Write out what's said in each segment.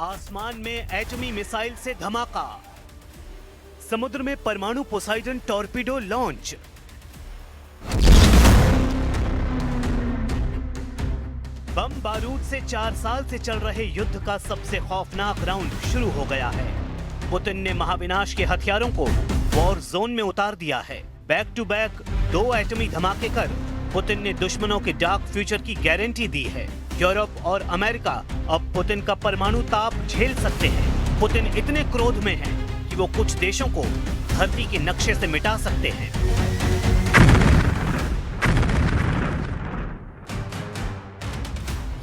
आसमान में एटमी मिसाइल से धमाका, समुद्र में परमाणु पोसाइडन टॉर्पीडो लॉन्च। बम बारूद से 4 साल से चल रहे युद्ध का सबसे खौफनाक राउंड शुरू हो गया है। पुतिन ने महाविनाश के हथियारों को वॉर जोन में उतार दिया है। बैक टू बैक 2 एटमी धमाके कर पुतिन ने दुश्मनों के डार्क फ्यूचर की गारंटी दी है। यूरोप और अमेरिका अब पुतिन का परमाणु ताप झेल सकते हैं। पुतिन इतने क्रोध में हैं कि वो कुछ देशों को धरती के नक्शे से मिटा सकते हैं।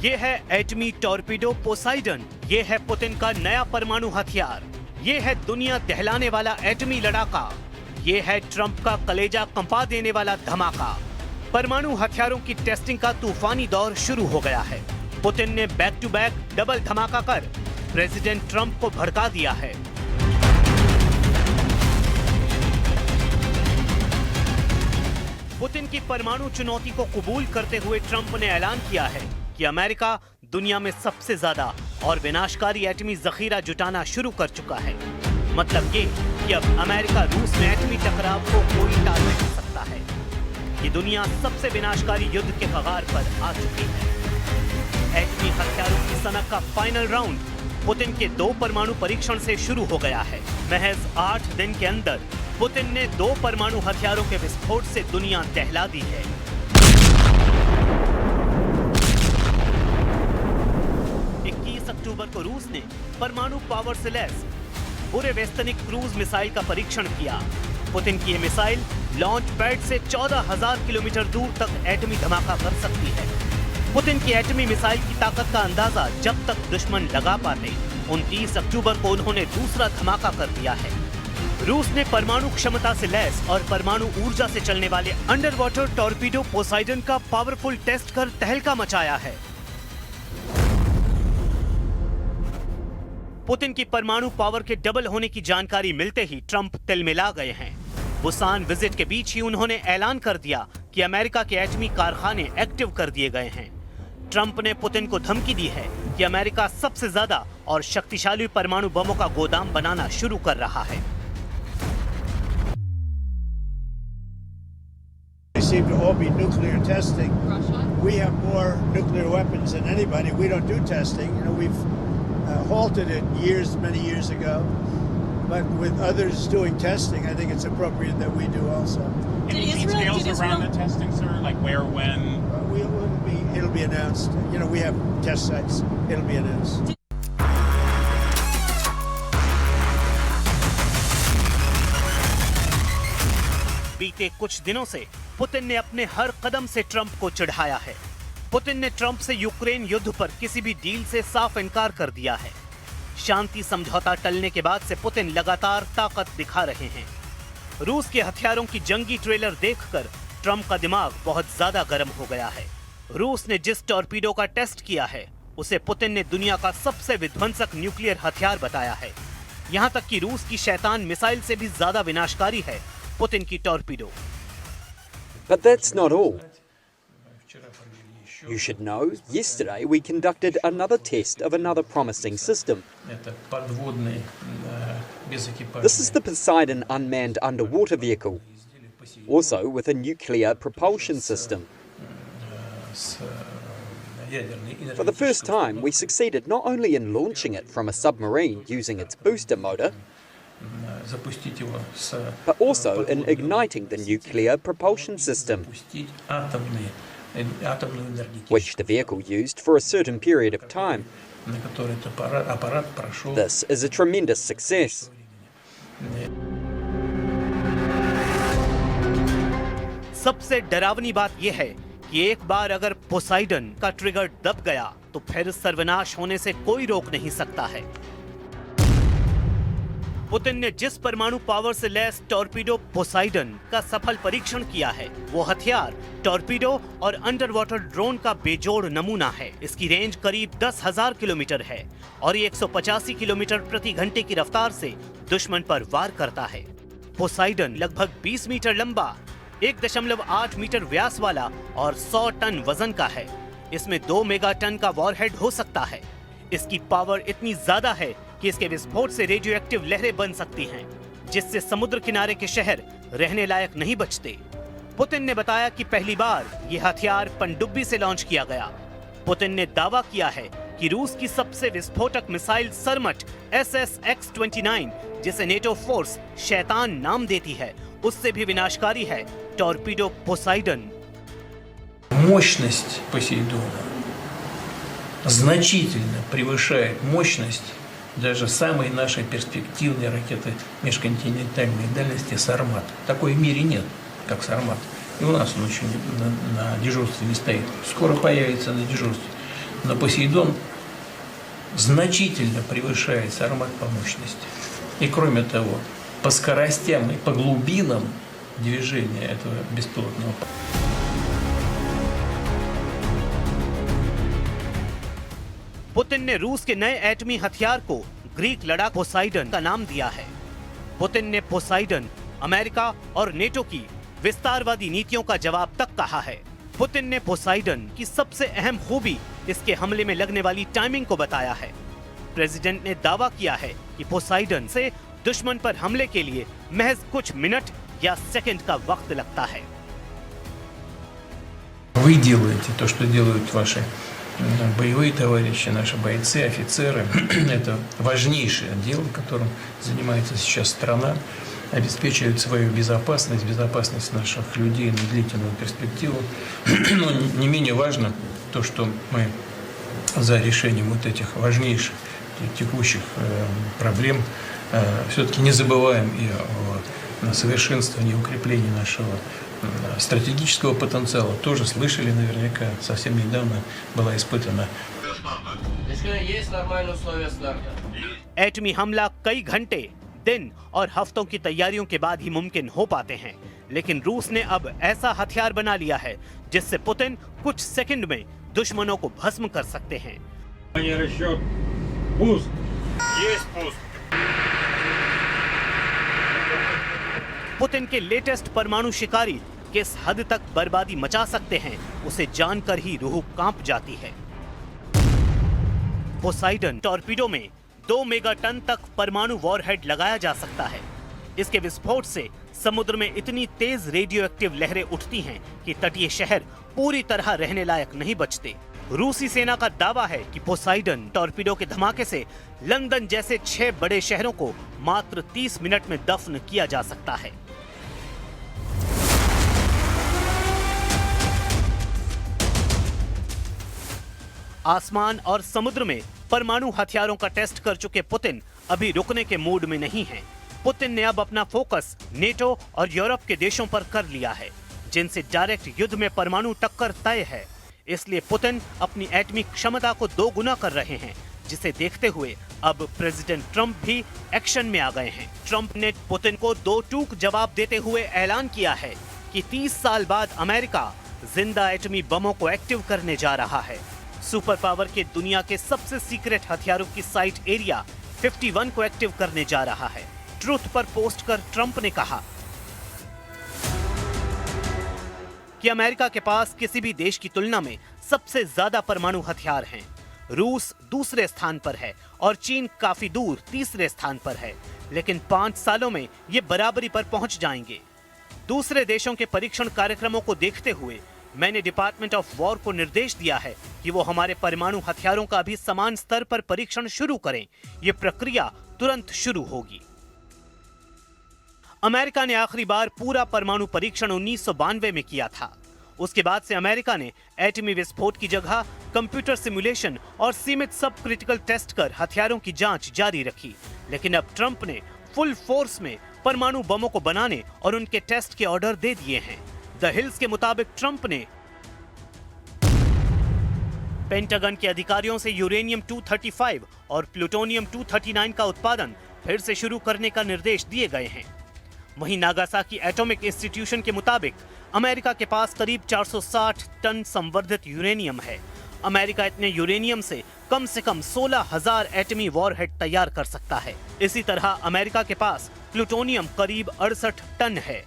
ये है एटमी टॉर्पीडो पोसाइडन। ये है पुतिन का नया परमाणु हथियार। ये है दुनिया दहलाने वाला एटमी लड़ाका। ये है ट्रंप का कलेजा कंपा देने वाला धमाका। परमाणु हथियारों की टेस्टिंग का तूफानी दौर शुरू हो गया है। पुतिन ने बैक टू बैक डबल धमाका कर प्रेसिडेंट ट्रंप को भड़का दिया है। पुतिन की परमाणु चुनौती को कबूल करते हुए ट्रंप ने ऐलान किया है कि अमेरिका दुनिया में सबसे ज्यादा और विनाशकारी एटमी जखीरा जुटाना शुरू कर चुका है। मतलब ये कि अब अमेरिका रूस में एटमी टकराव को कोई टाल नहीं सकता है। ये दुनिया सबसे विनाशकारी युद्ध के कगार पर आ चुकी है। एटमी हथियारों की सनक का फाइनल राउंड पुतिन के 2 परमाणु परीक्षण से शुरू हो गया है। महज 8 दिन के अंदर पुतिन ने 2 परमाणु हथियारों के विस्फोट से दुनिया दहला दी है। अक्टूबर को रूस ने परमाणु पावर से लैस बुरेवेस्तनिक क्रूज मिसाइल का परीक्षण किया। पुतिन की यह मिसाइल लॉन्च पैड से 14,000 किलोमीटर दूर तक एटमी धमाका कर सकती है। पुतिन की एटमी मिसाइल की ताकत का अंदाजा जब तक दुश्मन लगा पाते, 29 अक्टूबर को उन्होंने दूसरा धमाका कर दिया है। रूस ने परमाणु क्षमता से लैस और परमाणु ऊर्जा से चलने वाले अंडर वाटर टॉर्पीडो पोसाइडन का पावरफुल टेस्ट कर तहलका मचाया है। पुतिन की परमाणु पावर के डबल होने की जानकारी मिलते ही ट्रंप तिलमिला गए हैं। बुसान विजिट के बीच ही उन्होंने ऐलान कर दिया कि अमेरिका के एटमी कारखाने एक्टिव कर दिए गए हैं। ट्रंप ने पुतिन को धमकी दी है कि अमेरिका सबसे ज्यादा और शक्तिशाली परमाणु बमों का गोदाम बनाना शुरू कर रहा है। Seem to all be nuclear testing. We have more nuclear weapons than anybody. We don't do testing. You know, we've halted it many years ago. But with others doing testing, I think it's appropriate that we do also. Any details around the testing, sir? Like where, when? It'll be announced. You know, we have test sites. It'll be announced. बीते कुछ दिनों से Putin ने अपने हर कदम से Trump को चिढ़ाया है। पुतिन ने ट्रंप से यूक्रेन युद्ध पर किसी भी डील से साफ इनकार कर दिया है। शांति समझौता टलने के बाद से पुतिन लगातार ताकत दिखा रहे हैं। रूस के हथियारों की जंगी ट्रेलर देखकर ट्रंप का दिमाग बहुत ज्यादा गर्म हो गया है। रूस ने जिस टॉर्पीडो का टेस्ट किया है उसे पुतिन ने दुनिया का सबसे विध्वंसक न्यूक्लियर हथियार बताया है। यहां तक कि रूस की शैतान मिसाइल से भी ज्यादा विनाशकारी है पुतिन की torpedo. But that's not all. You should know, yesterday we conducted another test of another promising system. This is the Poseidon unmanned underwater vehicle, also with a nuclear propulsion system. For the first time, we succeeded not only in launching it from a submarine using its booster motor, but also in igniting the nuclear propulsion system, which the vehicle used for a certain period of time. This is a tremendous success. सबसे डरावनी बात यह है कि एक बार अगर Poseidon का trigger दब गया तो फिर सर्वनाश होने से कोई रोक नहीं सकता है। पुतिन ने जिस परमाणु पावर से लैस टॉर्पीडो पोसाइडन का सफल परीक्षण किया है वो हथियार टॉर्पीडो और अंडर वाटर ड्रोन का बेजोड़ नमूना है। इसकी रेंज करीब 10,000 किलोमीटर है और ये 185 किलोमीटर प्रति घंटे की रफ्तार से दुश्मन पर वार करता है। पोसाइडन लगभग 20 मीटर लंबा, 1.8 मीटर व्यास वाला और 100 टन वजन का है। इसमें 2 मेगा टन का वॉरहेड हो सकता है। इसकी पावर इतनी ज्यादा है कि इसके विस्फोट से रेडियो एक्टिव लहरें बन सकती हैं, जिससे समुद्र किनारे के शहर रहने लायक नहीं बचते। पुतिन ने बताया कि पहली बार यह हथियार पनडुब्बी से लॉन्च किया गया। पुतिन ने दावा किया है कि रूस की सबसे विस्फोटक मिसाइल सरमट SSX-29, जिसे नेटो फोर्स शैतान नाम देती है, उससे भी विनाशकारी है टॉर्पीडो पोसाइडन। Мощность Посейдона значительно превышает мощность даже самой нашей перспективной ракеты межконтинентальной дальности «Сармат». Такой в мире нет, как «Сармат». И у нас он еще на дежурстве не стоит. Скоро появится на дежурстве. Но «Посейдон» значительно превышает «Сармат» по мощности. И кроме того, по скоростям и по глубинам движения этого беспилотного. पुतिन ने रूस के नए एटमी हथियार को ग्रीक लड़ाकू पोसाइडन का नाम दिया है। पुतिन ने पोसाइडन अमेरिका और नेटो की विस्तारवादी नीतियों का जवाब तक कहा है। पुतिन ने पोसाइडन की सबसे अहम खूबी इसके हमले में लगने वाली टाइमिंग को बताया है। प्रेसिडेंट ने दावा किया है कि पोसाइडन से दुश्मन पर हमले के लिए महज कुछ मिनट या सेकंड का वक्त लगता है। Вы делаете то, что делают ваши боевые товарищи, наши бойцы, офицеры. Это важнейшее дело, которым занимается сейчас страна. Обеспечивают свою безопасность, безопасность наших людей на длительную перспективу. Но не менее важно то, что мы за решением вот этих важнейших текущих проблем все-таки не забываем и о совершенствовании и укреплении нашего стратегического потенциала. Тоже слышали наверняка, совсем недавно была испытана. Есть нормальные условия старта. एटमी हमला कई घंटे, दिन और हफ्तों की तैयारियों के बाद ही मुमकिन हो पाते हैं, लेकिन रूस ने अब ऐसा हथियार बना लिया है जिससे पुतिन कुछ सेकंड में दुश्मनों को भस्म कर सकते हैं। पुतिन के लेटेस्ट परमाणु शिकारी किस हद तक बर्बादी मचा सकते हैं, उसे जानकर ही रूह कांप जाती है। पोसाइडन टॉर्पीडो में 2 मेगाटन तक परमाणु वॉरहेड लगाया जा सकता है। इसके विस्फोट से समुद्र में इतनी तेज रेडियो एक्टिव लहरें उठती हैं कि तटीय शहर पूरी तरह रहने लायक नहीं बचते। रूसी सेना का दावा है कि पोसाइडन टॉर्पीडो के धमाके से लंदन जैसे 6 बड़े शहरों को मात्र 30 मिनट में दफन किया जा सकता है। आसमान और समुद्र में परमाणु हथियारों का टेस्ट कर चुके पुतिन अभी रुकने के मूड में नहीं हैं। पुतिन ने अब अपना फोकस नेटो और यूरोप के देशों पर कर लिया है, जिनसे डायरेक्ट युद्ध में परमाणु टक्कर तय है। इसलिए पुतिन अपनी एटमी क्षमता को 2 गुना कर रहे हैं, जिसे देखते हुए अब प्रेसिडेंट ट्रंप भी एक्शन में आ गए हैं। ट्रंप ने पुतिन को 2 टूक जवाब देते हुए ऐलान किया है कि 30 साल बाद अमेरिका जिंदा एटमी बमों को एक्टिव करने जा रहा है। सुपर पावर के दुनिया के सबसे सीक्रेट हथियारों की साइट एरिया 51 को एक्टिव करने जा रहा है। ट्रुथ पर पोस्ट कर ट्रंप ने कहा कि अमेरिका के पास किसी भी देश की तुलना में सबसे ज्यादा परमाणु हथियार हैं। रूस दूसरे स्थान पर है और चीन काफी दूर तीसरे स्थान पर है, लेकिन 5 सालों में ये बराबरी पर पहुंच जाएंगे। दूसरे देशों के परीक्षण कार्यक्रमों को देखते हुए मैंने डिपार्टमेंट ऑफ वॉर को निर्देश दिया है कि वो हमारे परमाणु हथियारों का भी समान स्तर पर परीक्षण शुरू करें। ये प्रक्रिया तुरंत शुरू होगी। अमेरिका ने आखिरी बार पूरा परमाणु परीक्षण 1992 में किया था। उसके बाद से अमेरिका ने एटमी विस्फोट की जगह कंप्यूटर सिमुलेशन और सीमित सब क्रिटिकल टेस्ट कर हथियारों की जांच जारी रखी। लेकिन अब ट्रंप ने फुल फोर्स में परमाणु बमों को बनाने और उनके टेस्ट के ऑर्डर दे दिए हैं। द हिल्स के मुताबिक ट्रंप ने पेंटागन के अधिकारियों से यूरेनियम 235 और प्लूटोनियम 239 का उत्पादन फिर से शुरू करने का निर्देश दिए गए हैं। वहीं नागासाकी एटॉमिक इंस्टीट्यूशन के मुताबिक अमेरिका के पास करीब 460 टन संवर्धित यूरेनियम है। अमेरिका इतने यूरेनियम से कम 16,000 एटमी वॉरहेड तैयार कर सकता है। इसी तरह अमेरिका के पास प्लूटोनियम करीब 68 टन है,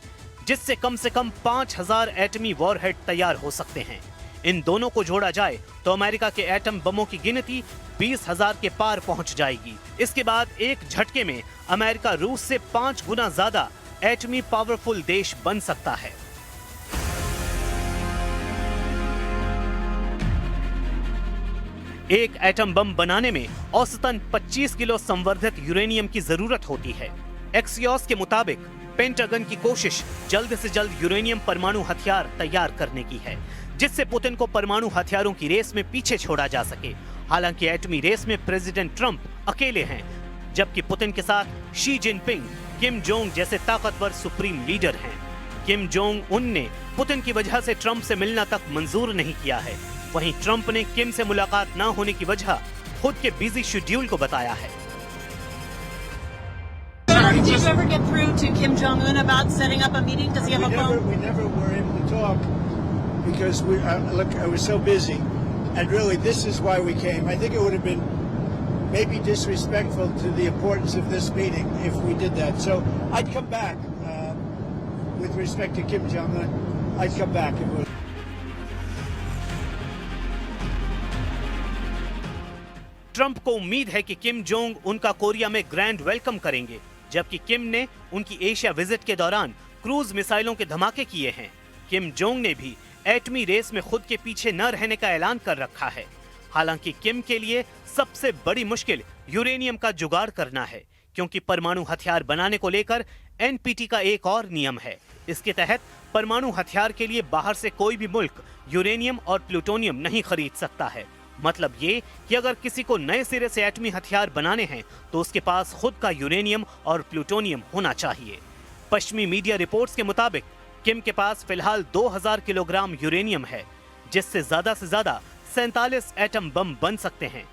जिससे कम से कम 5,000 एटमी वॉरहेड तैयार हो सकते हैं। इन दोनों को जोड़ा जाए तो अमेरिका के एटम बमों की गिनती 20,000 के पार पहुंच जाएगी। इसके बाद एक झटके में अमेरिका रूस से 5 गुना ज्यादा एटमी पावरफुल देश बन सकता है। एक एटम बम बनाने में औसतन 25 किलो संवर्धित यूरेनियम की जरूरत होती है। एक्सियोस के मुताबिक पेंटागन की कोशिश जल्द से जल्द यूरेनियम परमाणु हथियार तैयार करने की है, जिससे पुतिन को परमाणु हथियारों की रेस में पीछे छोड़ा जा सके। हालांकि एटमी रेस में प्रेसिडेंट ट्रंप अकेले हैं, जबकि पुतिन के साथ शी जिनपिंग, किम जोंग जैसे ताकतवर सुप्रीम लीडर हैं। किम जोंग उन ने पुतिन की वजह से ट्रंप से मिलना तक मंजूर नहीं किया है। वहीं ट्रंप ने किम से मुलाकात न होने की वजह खुद के बिजी शेड्यूल को बताया है। Did you ever get through to Kim Jong-un about setting up a meeting? Does he have a phone? We never were able to talk because I was so busy, and really this is why we came. I think it would have been maybe disrespectful to the importance of this meeting if we did that. So I'd come back with respect to Kim Jong-un. I'd come back. It was. Trump को उम्मीद है कि Kim Jong उनका Korea में grand welcome करेंगे, जबकि किम ने उनकी एशिया विजिट के दौरान क्रूज मिसाइलों के धमाके किए हैं। किम जोंग ने भी एटमी रेस में खुद के पीछे न रहने का ऐलान कर रखा है। हालांकि किम के लिए सबसे बड़ी मुश्किल यूरेनियम का जुगाड़ करना है, क्योंकि परमाणु हथियार बनाने को लेकर एनपीटी का एक और नियम है। इसके तहत परमाणु हथियार के लिए बाहर से कोई भी मुल्क यूरेनियम और प्लूटोनियम नहीं खरीद सकता है। मतलब ये कि अगर किसी को नए सिरे से एटमी हथियार बनाने हैं तो उसके पास खुद का यूरेनियम और प्लूटोनियम होना चाहिए। पश्चिमी मीडिया रिपोर्ट्स के मुताबिक किम के पास फिलहाल 2000 किलोग्राम यूरेनियम है, जिससे ज्यादा से ज्यादा 47 एटम बम बन सकते हैं।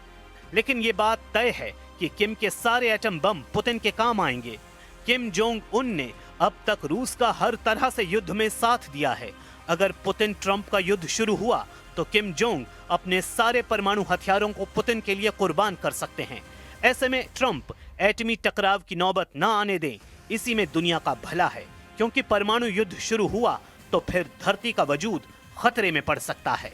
लेकिन ये बात तय है कि किम के सारे एटम बम पुतिन के काम आएंगे। किम जोंग उन ने अब तक रूस का हर तरह से युद्ध में साथ दिया है। अगर पुतिन ट्रंप का युद्ध शुरू हुआ तो किम जोंग अपने सारे परमाणु हथियारों को पुतिन के लिए कुर्बान कर सकते हैं। ऐसे में ट्रंप एटमी टकराव की नौबत न आने दें, इसी में दुनिया का भला है, क्योंकि परमाणु युद्ध शुरू हुआ तो फिर धरती का वजूद खतरे में पड़ सकता है।